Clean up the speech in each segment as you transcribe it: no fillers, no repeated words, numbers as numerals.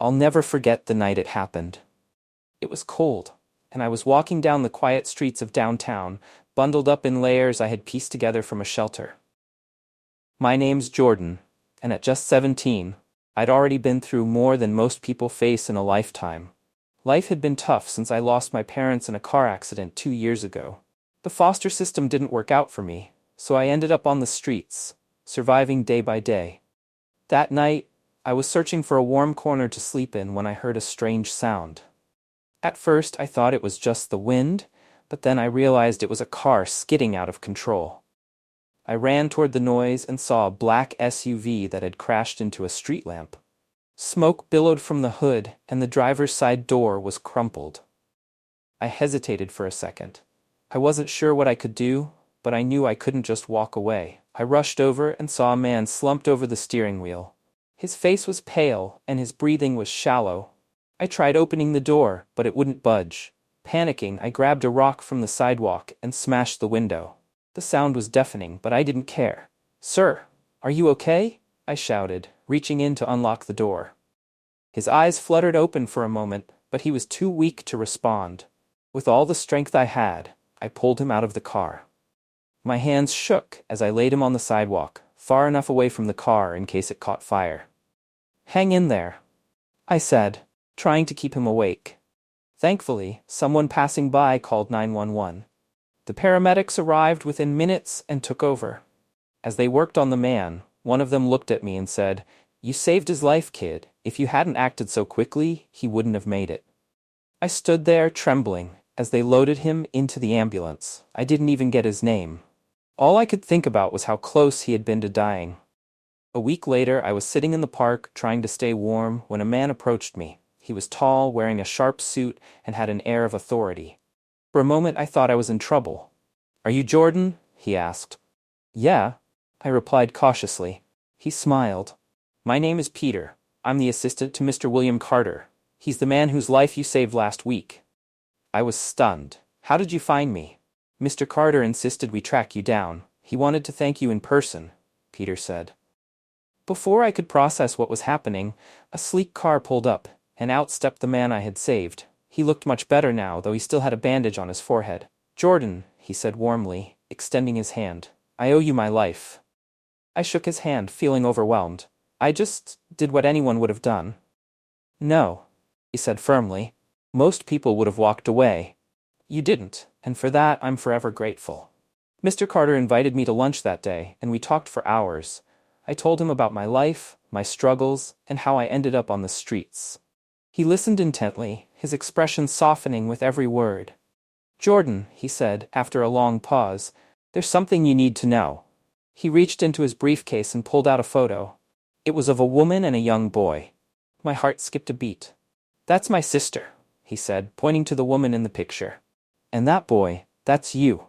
I'll never forget the night it happened. It was cold, and I was walking down the quiet streets of downtown, bundled up in layers I had pieced together from a shelter. My name's Jordan, and at just 17, I'd already been through more than most people face in a lifetime. Life had been tough since I lost my parents in a car accident 2 years ago. The foster system didn't work out for me, so I ended up on the streets, surviving day by day. That night, I was searching for a warm corner to sleep in when I heard a strange sound. At first, I thought it was just the wind, but then I realized it was a car skidding out of control. I ran toward the noise and saw a black SUV that had crashed into a street lamp. Smoke billowed from the hood, and the driver's side door was crumpled. I hesitated for a second. I wasn't sure what I could do, but I knew I couldn't just walk away. I rushed over and saw a man slumped over the steering wheel. His face was pale, and his breathing was shallow. I tried opening the door, but it wouldn't budge. Panicking, I grabbed a rock from the sidewalk and smashed the window. The sound was deafening, but I didn't care. "Sir, are you okay?" I shouted, reaching in to unlock the door. His eyes fluttered open for a moment, but he was too weak to respond. With all the strength I had, I pulled him out of the car. My hands shook as I laid him on the sidewalk, far enough away from the car in case it caught fire. "Hang in there," I said, trying to keep him awake. Thankfully, someone passing by called 911. The paramedics arrived within minutes and took over. As they worked on the man, one of them looked at me and said, "You saved his life, kid. If you hadn't acted so quickly, he wouldn't have made it." I stood there trembling as they loaded him into the ambulance. I didn't even get his name. All I could think about was how close he had been to dying. A week later, I was sitting in the park trying to stay warm when a man approached me. He was tall, wearing a sharp suit, and had an air of authority. For a moment, I thought I was in trouble. "Are you Jordan?" he asked. "Yeah," I replied cautiously. He smiled. "My name is Peter. I'm the assistant to Mr. William Carter. He's the man whose life you saved last week." I was stunned. "How did you find me?" "Mr. Carter insisted we track you down. He wanted to thank you in person," Peter said. Before I could process what was happening, a sleek car pulled up, and out stepped the man I had saved. He looked much better now, though he still had a bandage on his forehead. "Jordan," he said warmly, extending his hand. "I owe you my life." I shook his hand, feeling overwhelmed. "I just did what anyone would have done." "No," he said firmly. "Most people would have walked away. You didn't, and for that I'm forever grateful." Mr. Carter invited me to lunch that day, and we talked for hours. I told him about my life, my struggles, and how I ended up on the streets. He listened intently, his expression softening with every word. "Jordan," he said, after a long pause, "there's something you need to know." He reached into his briefcase and pulled out a photo. It was of a woman and a young boy. My heart skipped a beat. "That's my sister," he said, pointing to the woman in the picture. "And that boy, that's you."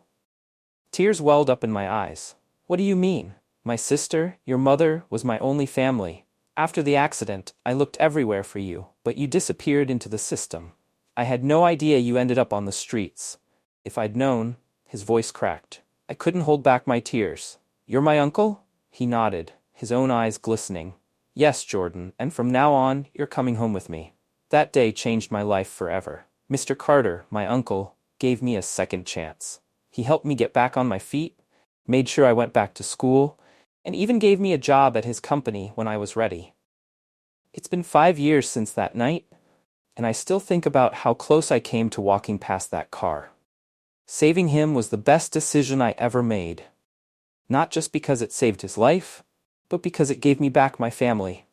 Tears welled up in my eyes. "What do you mean? My sister, your mother, was my only family. After the accident, I looked everywhere for you, but you disappeared into the system. I had no idea you ended up on the streets. If I'd known," his voice cracked. I couldn't hold back my tears. "You're my uncle?" He nodded, his own eyes glistening. "Yes, Jordan, and from now on, you're coming home with me." That day changed my life forever. Mr. Carter, my uncle, gave me a second chance. He helped me get back on my feet, made sure I went back to school, and even gave me a job at his company when I was ready. It's been 5 years since that night, and I still think about how close I came to walking past that car. Saving him was the best decision I ever made. Not just because it saved his life, but because it gave me back my family.